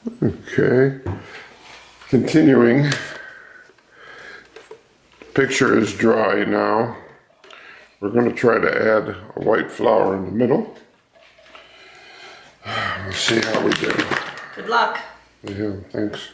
Okay. Continuing. Picture is dry now. We're going to try to add a white flower in the middle. We'll see how we do. Good luck. Yeah, thanks.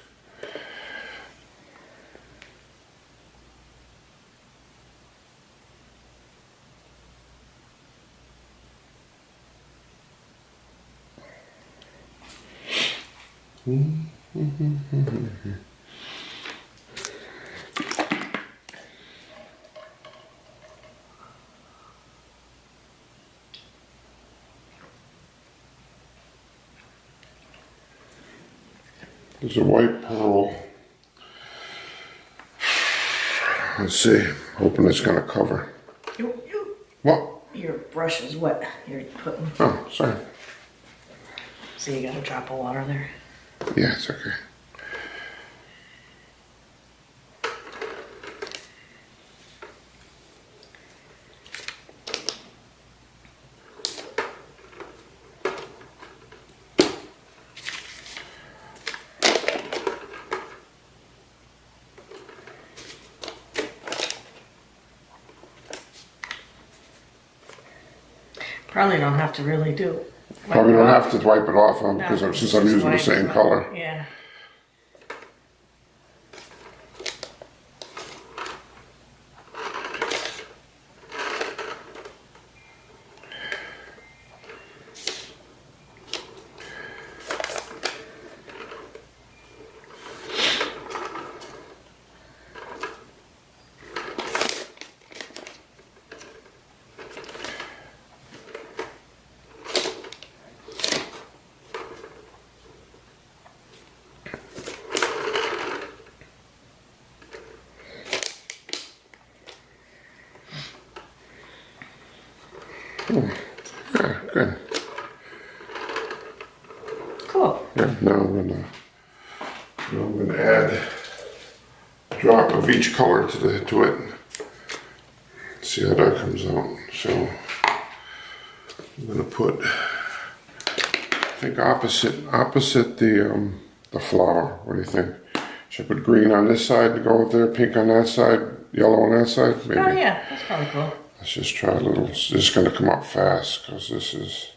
There's a white pearl. Let's see. Hoping it's going to cover. What? Your brush is wet. You're putting. Oh, sorry. So you got a drop of water there. Yeah, it's okay. Probably don't have to really do. Probably don't have to wipe it off on because No, since I'm using the same color. Yeah. Yeah, good. Cool. Yeah, now I'm gonna add a drop of each color to it. See how that comes out. So I'm gonna put, I think opposite the flower. What do you think? Should I put green on this side to go with there, pink on that side, yellow on that side? Maybe. Oh yeah, that's probably cool. Let's just try a little. This is going to come up fast because this is.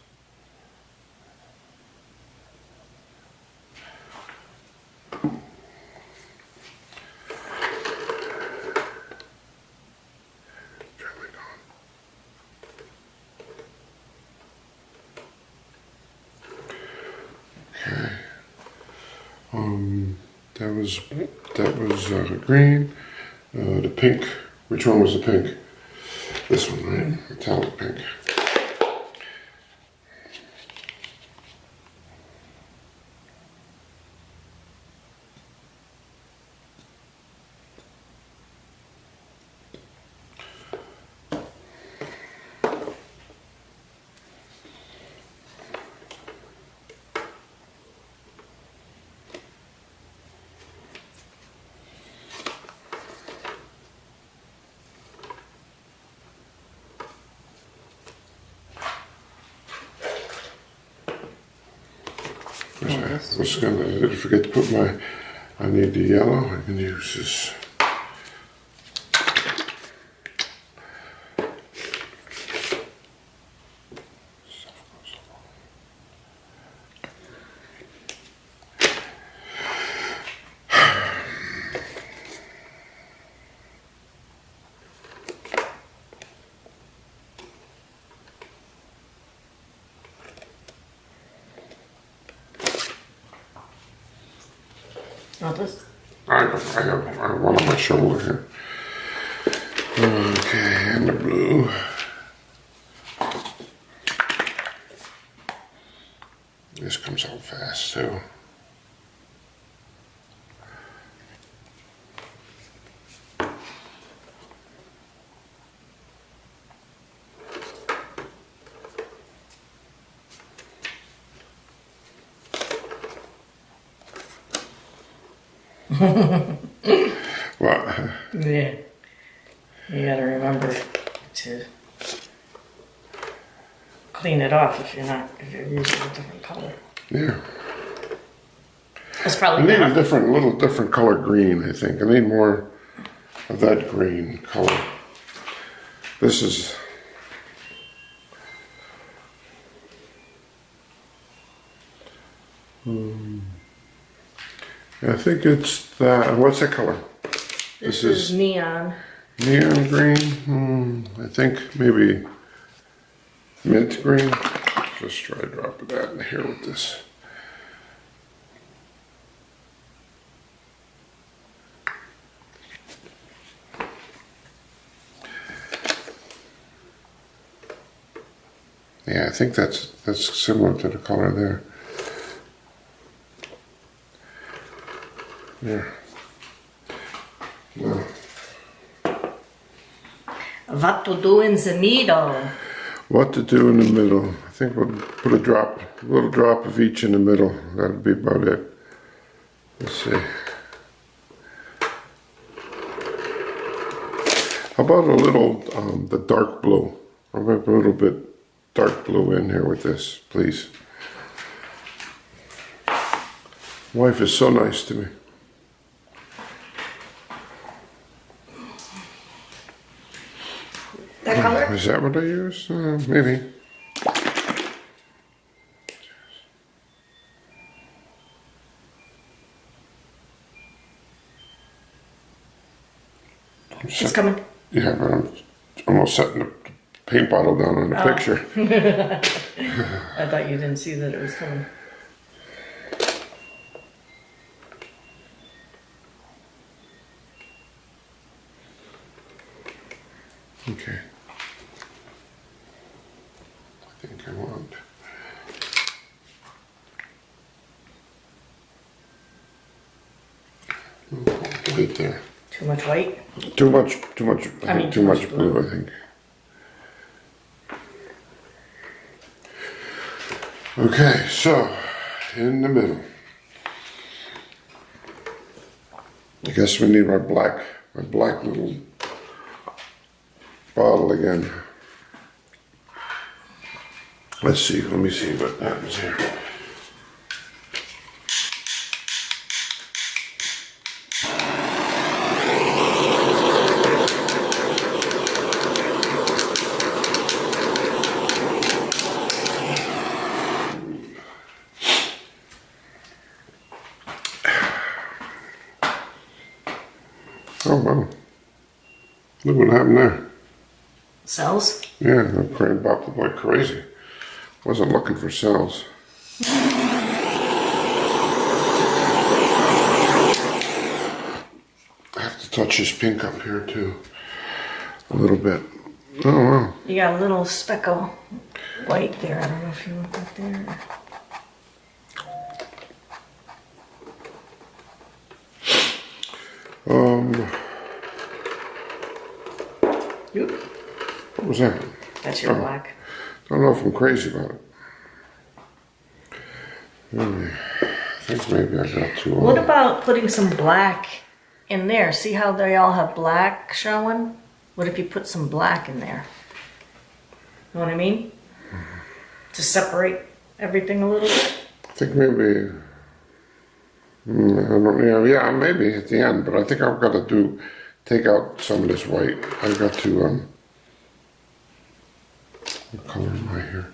Okay. That was green. The pink. Which one was the pink? This one, right? Metallic pink. I was gonna forget to put I need the yellow. I can use this. Not this. I have one on my shoulder here. Okay, and the blue. This comes out fast too. What? Yeah. You gotta remember to clean it off if you're using a different color. Yeah. That's I probably need a enough. little different color green, I think. I need more of that green color. This is... I think it's that. What's that color? This is neon. Neon green? I think maybe mint green. Just try dropping that in here with this. Yeah, I think that's similar to the color there. Yeah. No. What to do in the middle? What to do in the middle? I think we'll put a little drop of each in the middle. That'll be about it. Let's see. How about a little, the dark blue? I'm going to put a little bit dark blue in here with this, please. Wife is so nice to me. That color? Is that what I use? Maybe. It's coming. Yeah, but I'm almost setting the paint bottle down on the picture. I thought you didn't see that it was coming. Okay. I think I want. Wait there. Too much white? Too much. I mean, too much blue. I think. Okay, so in the middle. I guess we need my black little bottle again. Let's see. Let me see what happens here. Oh wow. Look what happened there. Cells? Yeah, that crane bopped up like crazy. Wasn't looking for cells. I have to touch this pink up here too. A little bit. Oh wow. You got a little speck of white there. I don't know if you want that there. Oop. What was that? That's your black. Don't know if I'm crazy about it. I think maybe I got too. What about putting some black in there? See how they all have black showing? What if you put some black in there? You know what I mean? To separate everything a little bit? I think maybe. I don't. Yeah, maybe at the end. But I think I've got to take out some of this white. I've got to. What color am I here?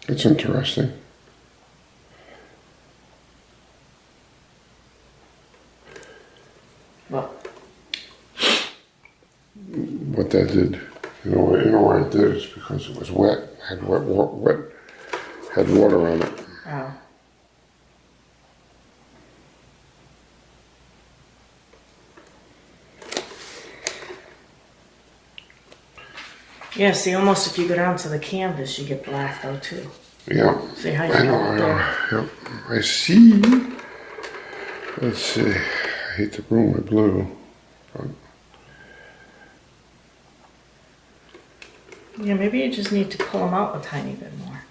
It's interesting. What that did, you know why it did is because it was wet, had had water on it. Oh. Yeah, see, almost if you go down to the canvas, you get black though too. Yeah. See how you I know. Yep. I see. Let's see. I hate to ruin my blue. But Yeah, maybe you just need to pull them out a tiny bit more.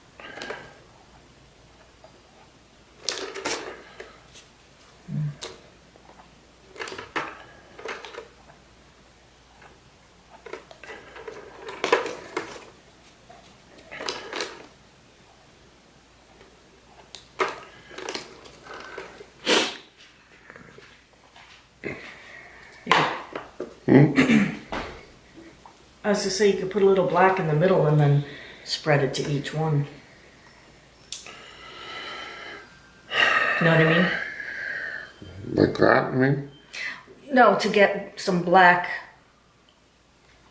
I was gonna say you could put a little black in the middle and then spread it to each one. You know what I mean? Like that, I mean? No, to get some black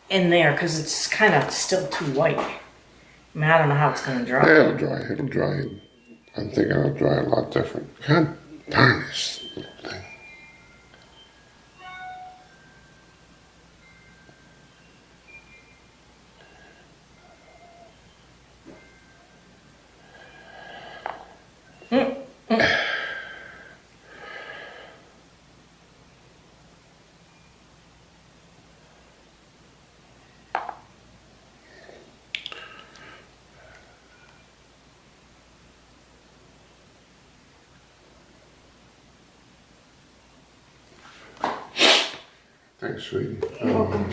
in there because it's kind of still too white. I mean, I don't know how it's gonna dry. Yeah, it'll dry. It'll dry. I'm thinking it'll dry a lot different. God darn this little thing. Thanks, sweetie. You're welcome.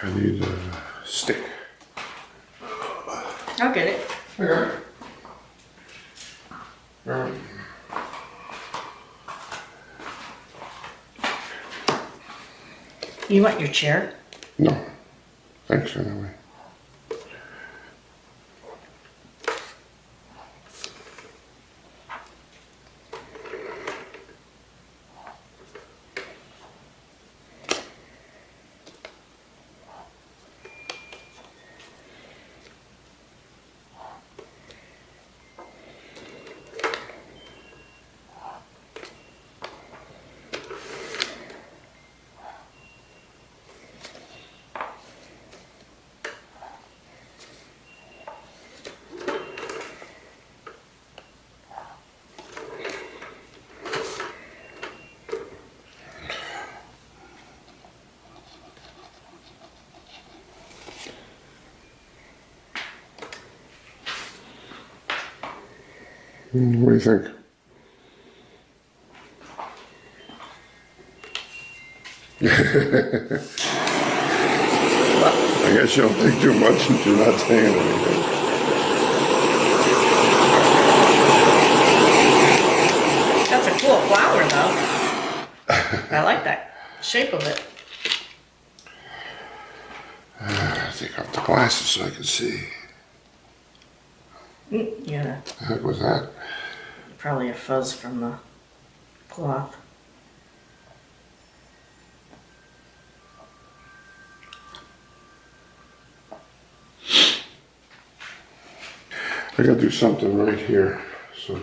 I need a stick. I'll get it. Okay. Alright. You want your chair? No. Thanks anyway. What do you think? I guess you don't think too much since you're not saying anything. That's a cool flower, though. I like that shape of it. Take off the glasses so I can see. Yeah, The heck was that? probably a fuzz from the cloth. I gotta do something right here. So.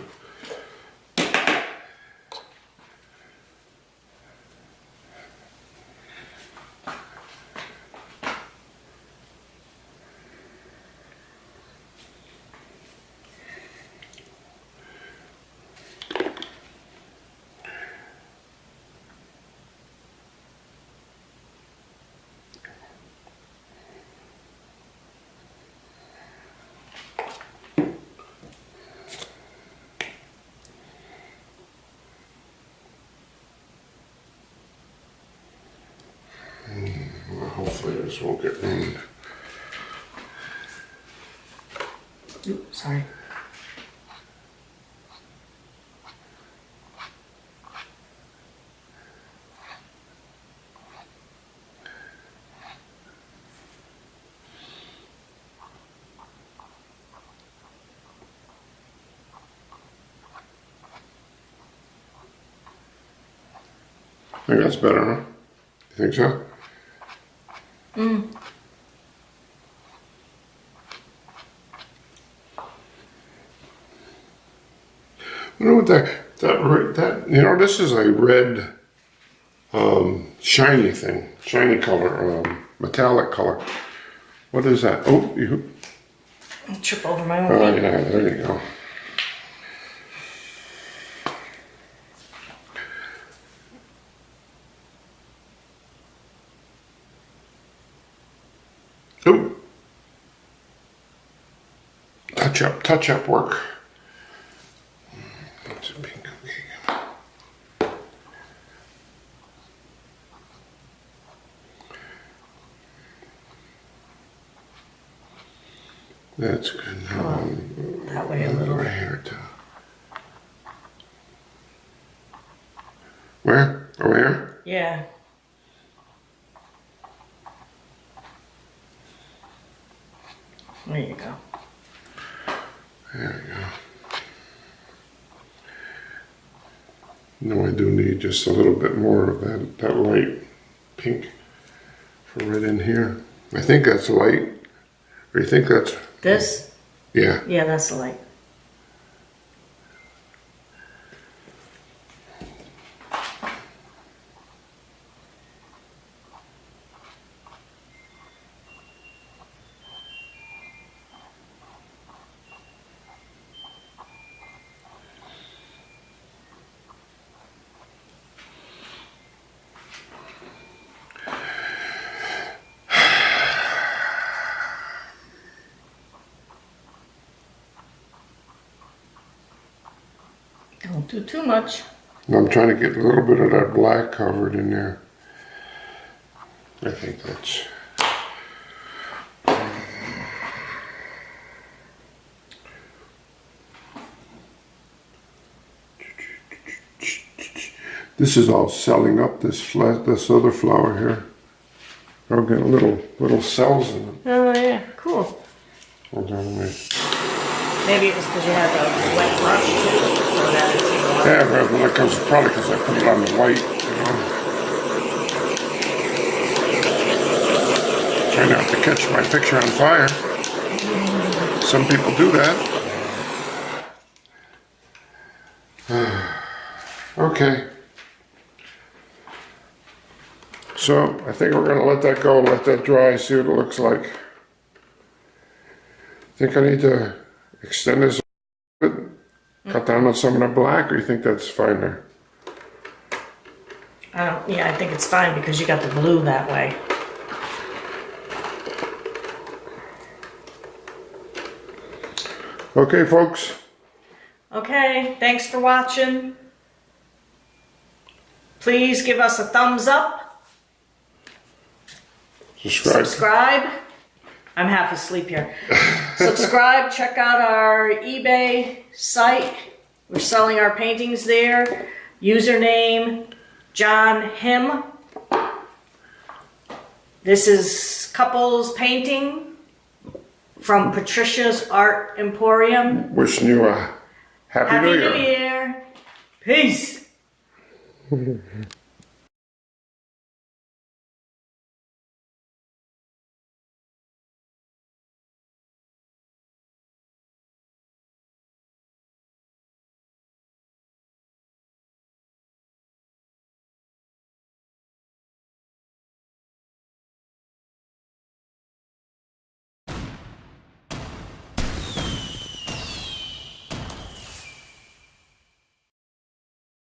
Well, hopefully this won't get ruined. Oops, sorry. I think that's better, huh? You think so? I don't know what that you know, this is a red shiny thing, shiny color, metallic color. What is that? Oh, you. I'll trip over my Oh own feet. yeah, there you go. Ooh. Touch up work. That's a pink cookie. That's good. That way a little. Right here too. Where? Over here? Yeah. There you go. There we go. No, I do need just a little bit more of that light pink for right in here. I think that's light. Or you think that's... This? Yeah. Yeah, that's the light. Don't do too much. I'm trying to get a little bit of that black covered in there. I think that's... This is all selling up this other flower here. I'm getting little cells in it. Oh yeah, cool. Hold on a minute. Maybe it was because you had the wet brush too. So that it's Yeah, well, that comes probably because I put it on the white, you know. Try not to catch my picture on fire. Some people do that. Okay. So I think we're gonna let that go, let that dry, see what it looks like. Think I need to extend this a bit, cut down on some of the black, or you think that's fine there? yeah, I think it's fine because you got the blue that way. Okay, folks. Okay, thanks for watching. Please give us a thumbs up. Subscribe. I'm half asleep here. Subscribe, check out our eBay site. We're selling our paintings there. Username, johnhimm. This is couples painting from Patricia's Art Emporium. Wishing you a Happy New Year. Happy New Year. Peace.